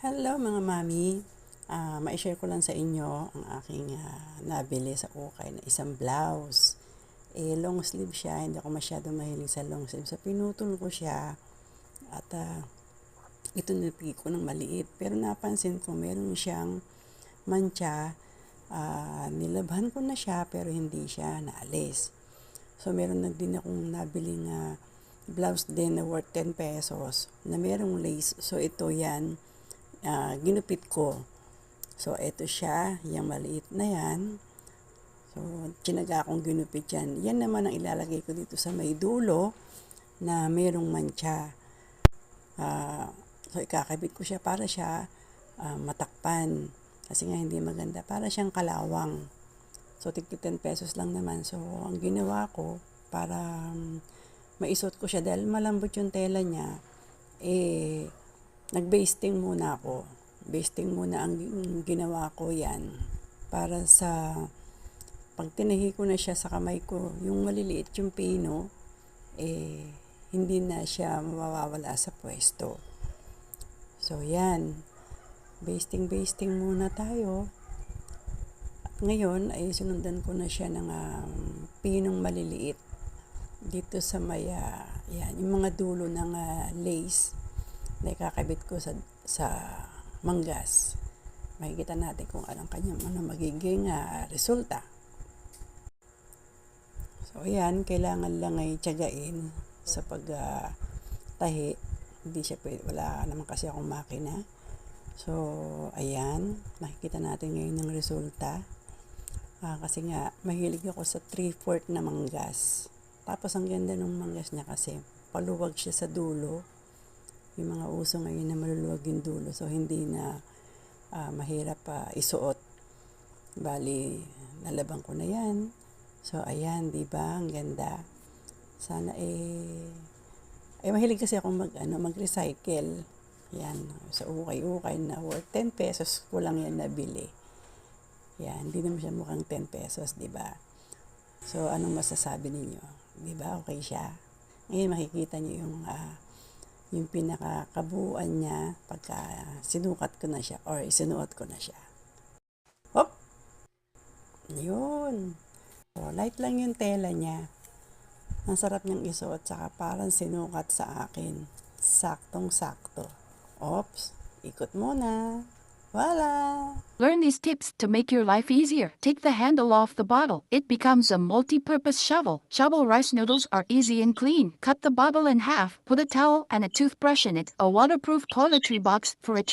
Hello mga mami, mai-share ko lang sa inyo ang aking nabili sa ukay na isang blouse. Long sleeve siya, hindi ako masyadong mahilig sa long sleeve. So pinutol ko siya at ito nipi ko ng maliit. Pero napansin ko meron siyang mancha, nilabhan ko na siya pero hindi siya naalis. So meron na din akong nabiling blouse din na worth 10 pesos na merong lace. So ito yan. Ginupit ko. So, eto siya, yung maliit na yan. So, tinaga akong ginupit yan. Yan naman ang ilalagay ko dito sa may dulo na mayroong mancha. So, ikakabit ko siya para siya matakpan. Kasi nga hindi maganda. Para siyang kalawang. So, tig 10 pesos lang naman. So, ang ginawa ko para maisot ko siya dahil malambot yung tela niya, nag-basting muna ako. Basting muna ang ginawa ko yan. Para sa pag tinahi ko na siya sa kamay ko, yung maliliit yung pino, hindi na siya mawawala sa pwesto. So yan. Basting muna tayo. At ngayon ay sinundan ko na siya ng pinong maliliit. Dito sa may, yan, yung mga dulo ng lace na ikakabit ko sa manggas. Makikita natin kung anong kanyang magiging resulta. So, ayan, kailangan lang ay tiyagain sa pagtahi. Hindi siya pwede, wala naman kasi akong makina. So, ayan, makikita natin ngayon ng resulta. Kasi nga, mahilig ako sa 3/4 na manggas. Tapos, ang ganda ng manggas niya kasi paluwag siya sa dulo. Yung mga uso ngayon na maluluwag yung dulo. So, hindi na mahirap isuot. Bali, nalabang ko na yan. So, ayan, di ba? Ang ganda. Sana mahilig kasi akong mag-recycle. Yan, sa ukay-ukay na worth 10 pesos ko lang yan nabili. Yan, hindi naman siya mukhang 10 pesos, di ba? So, anong masasabi ninyo? Di ba? Okay siya. Ngayon, makikita niyo yung pinakakabuuan niya pagka sinukat ko na siya or isinuot ko na siya. Hop! Yun. So, light lang yung tela niya. Ang sarap niyang isuot saka parang sinukat sa akin. Saktong-sakto. Oops! Ikot muna. Voila! Learn these tips to make your life easier. Take the handle off the bottle. It becomes a multi-purpose shovel. Shovel rice noodles are easy and clean. Cut the bottle in half. Put a towel and a toothbrush in it. A waterproof toiletry box for a